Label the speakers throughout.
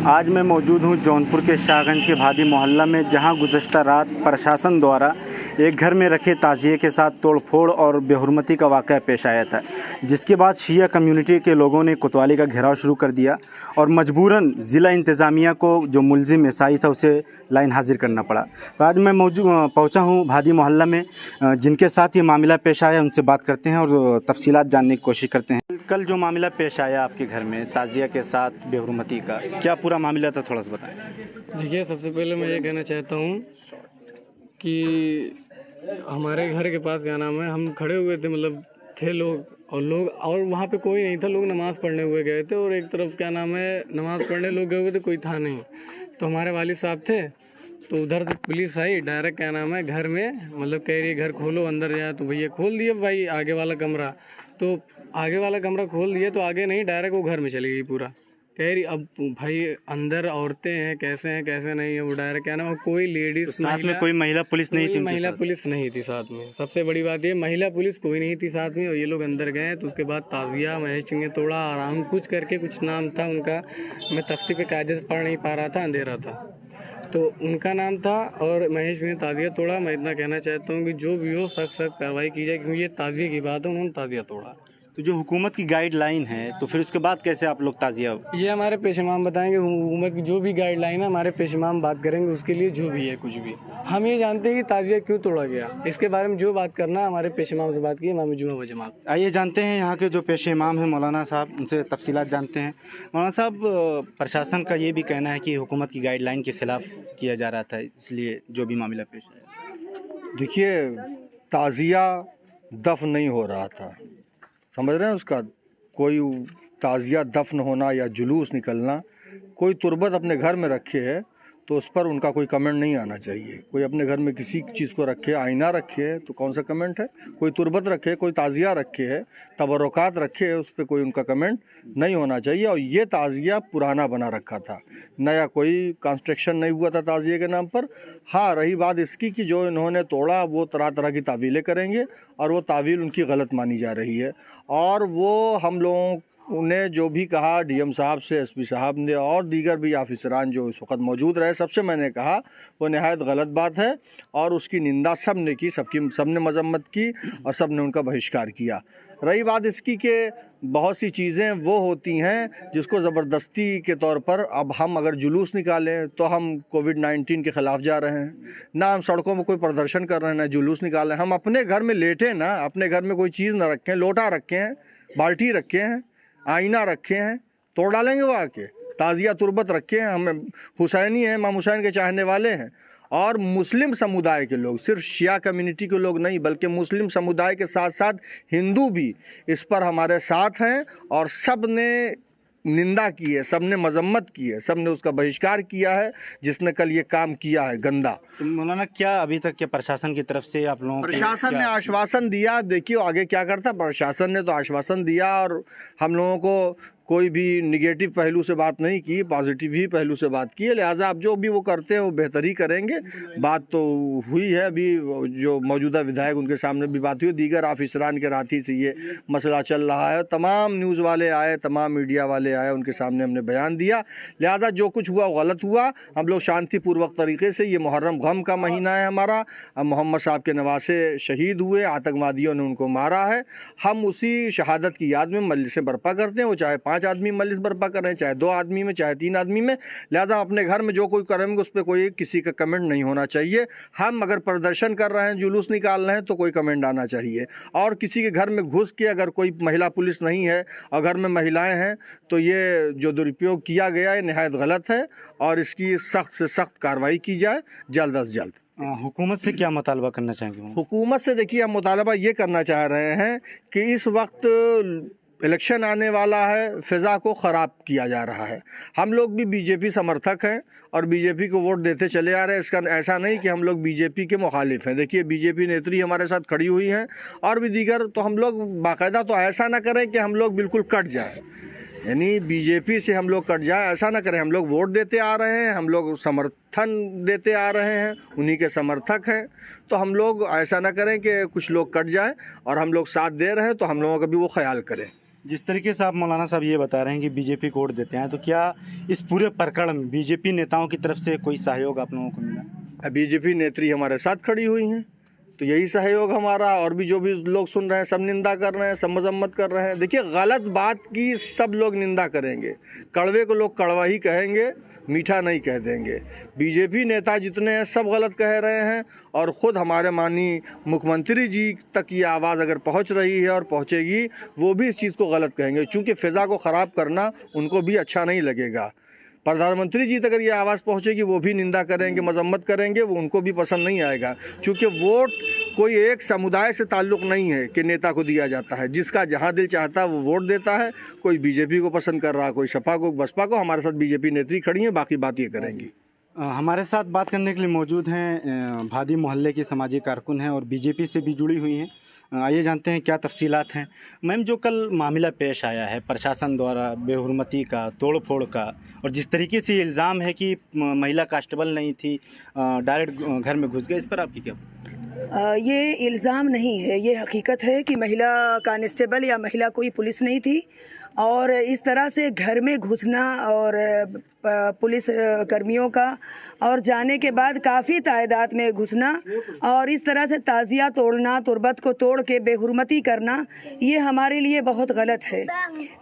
Speaker 1: आज मैं मौजूद हूँ जौनपुर के शाहगंज के भादी मोहल्ला में, जहाँ गुज़श्ता रात प्रशासन द्वारा एक घर में रखे ताज़िए के साथ तोड़फोड़ और बेहुरमती का वाक़या पेश आया था, जिसके बाद शिया कम्युनिटी के लोगों ने कोतवाली का घेराव शुरू कर दिया और मजबूरन ज़िला इंतज़ामिया को जो मुलजिम ईसाई था उसे लाइन हाजिर करना पड़ा। तो आज मैं पहुँचा हूँ भादी मोहल्ला में, जिनके साथ ये मामला पेश आया उनसे बात करते हैं और तफसीलात जानने की कोशिश करते हैं। कल जो मामला पेश आया आपके घर में ताज़िया के साथ बेहुरमती का, क्या पूरा मामला था, थोड़ा सा बताएं।
Speaker 2: देखिए, सबसे पहले मैं ये कहना चाहता हूँ कि हमारे घर के पास क्या नाम है, हम खड़े हुए थे, मतलब थे लोग और वहाँ पे कोई नहीं था। लोग नमाज़ पढ़ने हुए गए थे और एक तरफ क्या नाम है नमाज़ पढ़ने लोग गए हुए थे, कोई था नहीं। तो हमारे वालिद साहब थे, तो उधर से पुलिस आई डायरेक्ट क्या नाम है घर में, मतलब कह रही है घर खोलो अंदर जाए। तो भैया खोल दिया भाई आगे वाला कमरा, तो आगे वाला कमरा खोल दिया, तो आगे नहीं डायरेक्ट वो घर में चली गई पूरा। कह रही अब भाई अंदर औरतें हैं कैसे नहीं है, वो डायरेक्ट क्या ना, कोई लेडीज
Speaker 1: तो साथ में कोई महिला पुलिस नहीं थी?
Speaker 2: महिला पुलिस नहीं थी साथ में। सबसे बड़ी बात ये, महिला पुलिस कोई नहीं थी साथ में। और ये लोग अंदर गए तो उसके बाद ताज़िया महेश सिंह ने तोड़ा, आराम कुछ करके कुछ नाम था उनका, मैं तख्ती पे कायदे से पढ़ नहीं पा रहा था, अंधेरा था, तो उनका नाम था। और महेश सिंह ने ताज़िया तोड़ा। मैं इतना कहना चाहता हूँ कि जो भी हो सख्त कार्रवाई की जाए, क्योंकि ये ताज़िया की बात है, उन्होंने ताज़िया तोड़ा।
Speaker 1: तो जो हुकूमत की गाइडलाइन है, तो फिर उसके बाद कैसे आप लोग ताज़िया?
Speaker 2: ये हमारे पेश इमाम बताएंगे। हुकूमत की जो भी गाइडलाइन है, हमारे पेश इमाम बात करेंगे उसके लिए, जो भी है कुछ भी। हम ये जानते हैं कि ताज़िया क्यों तोड़ा गया, इसके बारे में जो बात करना है हमारे पेश इमाम से बात की, इमाम जुमा व जमात।
Speaker 1: आइए जानते हैं यहाँ के जो पेश इमाम हैं मौलाना साहब, उनसे तफसीलात जानते हैं। मौलाना साहब, प्रशासन का ये भी कहना है कि हुकूमत की गाइडलाइन के ख़िलाफ़ किया जा रहा था, इसलिए जो भी मामला पेश आया।
Speaker 3: देखिए, ताज़िया दफन नहीं हो रहा था, समझ रहे हैं? उसका कोई ताज़िया दफन होना या जुलूस निकलना, कोई तुरबत अपने घर में रखे है तो उस पर उनका कोई कमेंट नहीं आना चाहिए। कोई अपने घर में किसी चीज़ को रखे, आईना रखे है तो कौन सा कमेंट है? कोई तुरबत रखे, कोई ताज़िया रखे है, तबरुकात रखे है, उस पर कोई उनका कमेंट नहीं होना चाहिए। और ये ताज़िया पुराना बना रखा था, नया कोई कंस्ट्रक्शन नहीं हुआ था ताज़िए के नाम पर। हाँ, रही बात इसकी कि जो इन्होंने तोड़ा वो तरह तरह की तावीलें करेंगे और वो तावील उनकी गलत मानी जा रही है। और वो हम लोगों उन्हें जो भी कहा डीएम साहब से, एसपी साहब ने और दीगर भी ऑफिसरान जो इस वक्त मौजूद रहे, सबसे मैंने कहा वो नहायत गलत बात है और उसकी निंदा सब ने की, सबने मजम्मत की और सब ने उनका बहिष्कार किया। रही बात इसकी कि बहुत सी चीज़ें वो होती हैं जिसको ज़बरदस्ती के तौर पर, अब हम अगर जुलूस निकालें तो हम कोविड-19 के ख़िलाफ़ जा रहे हैं ना, हम सड़कों में कोई प्रदर्शन कर रहे हैं ना जुलूस निकालें। हम अपने घर में लेटें ना, अपने घर में कोई चीज़ ना रखें, लोटा रखे हैं, बाल्टी रखे हैं, आईना रखे हैं, तोड़ डालेंगे वो आके। ताज़िया तुरबत रखे हैं, हम हुसैनी हैं, इमाम हुसैन के चाहने वाले हैं। और मुस्लिम समुदाय के लोग, सिर्फ शिया कम्युनिटी के लोग नहीं बल्कि मुस्लिम समुदाय के साथ साथ हिंदू भी इस पर हमारे साथ हैं और सब ने निंदा की है, सब ने मजम्मत की है, सब ने उसका बहिष्कार किया है जिसने कल ये काम किया है गंदा।
Speaker 1: तो मौलाना, क्या अभी तक क्या प्रशासन की तरफ से आप लोगों को
Speaker 3: प्रशासन ने आश्वासन दिया? देखिए आगे क्या करता, प्रशासन ने तो आश्वासन दिया और हम लोगों को कोई भी निगेटिव पहलू से बात नहीं की, पॉजिटिव ही पहलू से बात की है। लिहाजा अब जो भी वो करते हैं वो बेहतर ही करेंगे। बात तो हुई है, अभी जो मौजूदा विधायक उनके सामने भी बात हुई, दीगर ऑफिसरान के राथी से ये मसला चल रहा है, तमाम न्यूज़ वाले आए, तमाम मीडिया वाले आए, उनके सामने हमने बयान दिया। लिहाजा जो कुछ हुआ वो गलत हुआ। हम लोग शांतिपूर्वक तरीके से, ये मुहर्रम गम का महीना है हमारा, मोहम्मद साहब के नवासे शहीद हुए, आतंकवादियों ने उनको मारा है, हम उसी शहादत की याद में मजलिसें बर्पा करते हैं। वो चाहे 5 आदमी मजलिस बर्पा करें, चाहे 2 आदमी में, चाहे 3 आदमी में। लिहाजा अपने घर में जो कोई करेंगे उस पर कोई किसी का कमेंट नहीं होना चाहिए। हम अगर प्रदर्शन कर रहे हैं, जुलूस निकाल रहे हैं तो कोई कमेंट आना चाहिए। और किसी के घर में घुस के अगर कोई महिला पुलिस नहीं है और घर में महिलाएं हैं तो ये जो दुरुपयोग किया गया है नहायत गलत है और इसकी सख्त से सख्त कार्रवाई की जाए जल्द अज जल्द।
Speaker 1: हुकूमत से क्या मुतालबा करना चाहेंगे?
Speaker 3: हुकूमत से देखिए, हम मुतालबा ये करना चाह रहे हैं कि इस वक्त इलेक्शन आने वाला है, फ़िज़ा को ख़राब किया जा रहा है। हम लोग भी बीजेपी समर्थक हैं और बीजेपी को वोट देते चले आ रहे हैं। इसका ऐसा नहीं कि हम लोग बीजेपी के मुखालिफ हैं। देखिए, बीजेपी नेत्री हमारे साथ खड़ी हुई हैं और भी दीगर, तो हम लोग बाकायदा तो ऐसा ना करें कि हम लोग बिल्कुल कट जाएं, यानी बीजेपी से हम लोग कट जाए, ऐसा ना करें। हम लोग वोट देते आ रहे हैं, हम लोग समर्थन देते आ रहे हैं, उन्हीं के समर्थक हैं, तो हम लोग ऐसा ना करें कि कुछ लोग कट जाएं और हम लोग साथ दे रहे हैं तो हम लोगों का भी वो ख्याल करें।
Speaker 1: जिस तरीके से आप मौलाना साहब ये बता रहे हैं कि बीजेपी को वोट देते हैं, तो क्या इस पूरे प्रकरण में बीजेपी नेताओं की तरफ से कोई सहयोग आप लोगों को मिला?
Speaker 3: बीजेपी नेत्री हमारे साथ खड़ी हुई हैं, तो यही सहयोग हमारा। और भी जो भी लोग सुन रहे हैं सब निंदा कर रहे हैं, सब मजम्मत कर रहे हैं। देखिए, गलत बात की सब लोग निंदा करेंगे, कड़वे को लोग कड़वा ही कहेंगे, मीठा नहीं कह देंगे। बीजेपी नेता जितने हैं सब गलत कह रहे हैं, और ख़ुद हमारे माननीय मुख्यमंत्री जी तक ये आवाज़ अगर पहुंच रही है और पहुंचेगी, वो भी इस चीज़ को गलत कहेंगे, क्योंकि फ़िज़ा को ख़राब करना उनको भी अच्छा नहीं लगेगा। प्रधानमंत्री जी तक अगर ये आवाज़ पहुंचेगी, वो भी निंदा करेंगे, मजम्मत करेंगे, वो उनको भी पसंद नहीं आएगा। क्योंकि वोट कोई एक समुदाय से ताल्लुक़ नहीं है कि नेता को दिया जाता है, जिसका जहां दिल चाहता है वो वोट देता है। कोई बीजेपी को पसंद कर रहा है, कोई सपा को, बसपा को। हमारे साथ बीजेपी नेत्री खड़ी हैं, बाकी बात ये करेंगी।
Speaker 1: हमारे साथ बात करने के लिए मौजूद हैं भादी मोहल्ले की सामाजिक कारकुन हैं और बीजेपी से भी जुड़ी हुई हैं। आइए जानते हैं क्या तफसीलात हैं। मैम, जो कल मामला पेश आया है प्रशासन द्वारा बेहुरमती का, तोड़-फोड़ का, और जिस तरीके से ये इल्ज़ाम है कि महिला कांस्टेबल नहीं थी, डायरेक्ट घर में घुस गए, इस पर आपकी क्या?
Speaker 4: ये इल्ज़ाम नहीं है, ये हकीकत है कि महिला कांस्टेबल या महिला कोई पुलिस नहीं थी, और इस तरह से घर में घुसना और पुलिस कर्मियों का और जाने के बाद काफ़ी तादाद में घुसना और इस तरह से ताज़िया तोड़ना, तुरबत को तोड़ के बेहुरमती करना, ये हमारे लिए बहुत गलत है।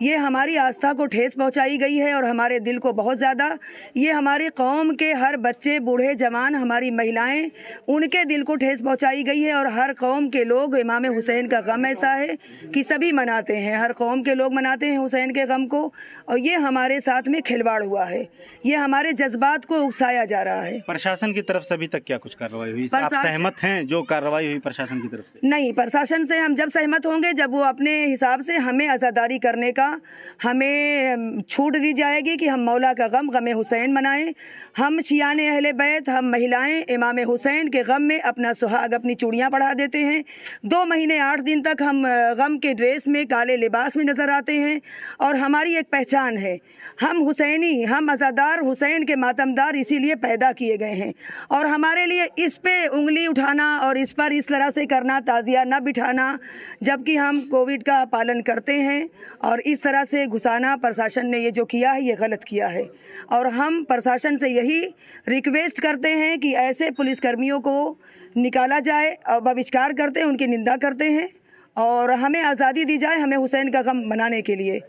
Speaker 4: ये हमारी आस्था को ठेस पहुंचाई गई है और हमारे दिल को बहुत ज़्यादा। ये हमारी कौम के हर बच्चे, बूढ़े, जवान, हमारी महिलाएं, उनके दिल को ठेस पहुंचाई गई है। और हर कौम के लोग, इमाम हुसैन का गम ऐसा है कि सभी मनाते हैं, हर कौम के लोग मनाते हैं हुसैन के गम को, और ये हमारे साथ में खिलवाड़ हुआ है। ये हमारे जज्बात को उकसाया जा रहा है।
Speaker 1: प्रशासन की तरफ से अभी तक क्या कुछ कार्रवाई हुई? आप सहमत हैं जो कार्रवाई हुई प्रशासन की तरफ से?
Speaker 4: नहीं, प्रशासन से हम जब सहमत होंगे, जब वो अपने हिसाब से हमें आज़ादारी करने का हमें छूट दी जाएगी कि हम मौला का गम, गम हुसैन मनाएं। हम शियाने अहले बैत, हम महिलाएं इमाम हुसैन के गम में अपना सुहाग, अपनी चूड़ियाँ बढ़ा देते हैं। 2 महीने 8 दिन तक हम गम के ड्रेस में, काले लिबास में नज़र आते हैं और हमारी एक पहचान है। हम हुसैनी, हम आज़ादार, हुसैन के मातमदार इसीलिए पैदा किए गए हैं। और हमारे लिए इस पे उंगली उठाना और इस पर इस तरह से करना, ताज़िया न बिठाना, जबकि हम कोविड का पालन करते हैं, और इस तरह से घुसाना, प्रशासन ने ये जो किया है ये गलत किया है। और हम प्रशासन से यही रिक्वेस्ट करते हैं कि ऐसे पुलिसकर्मियों को निकाला जाए, और बहिष्कार करते हैं, उनकी निंदा करते हैं, और हमें आज़ादी दी जाए, हमें हुसैन का गम मनाने के लिए।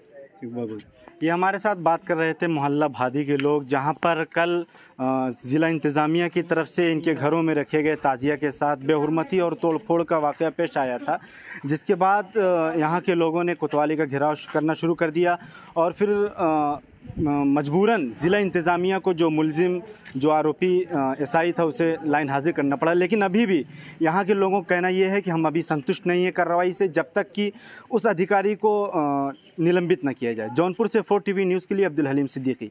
Speaker 1: ये हमारे साथ बात कर रहे थे मोहल्ला भादी के लोग, जहां पर कल ज़िला इंतज़ामिया की तरफ से इनके घरों में रखे गए ताज़िया के साथ बेहुरमती और तोड़फोड़ का वाक़या पेश आया था, जिसके बाद यहां के लोगों ने कोतवाली का घेराव करना शुरू कर दिया और फिर मजबूरन ज़िला इंतज़ामिया को जो मुलजिम, जो आरोपी एसआई था, उसे लाइन हाजिर करना पड़ा। लेकिन अभी भी यहाँ के लोगों का कहना ये है कि हम अभी संतुष्ट नहीं है कार्रवाई से, जब तक कि उस अधिकारी को निलंबित न किया जाए। जौनपुर से 4 TV न्यूज़ के लिए अब्दुल हलीम सिद्दीकी।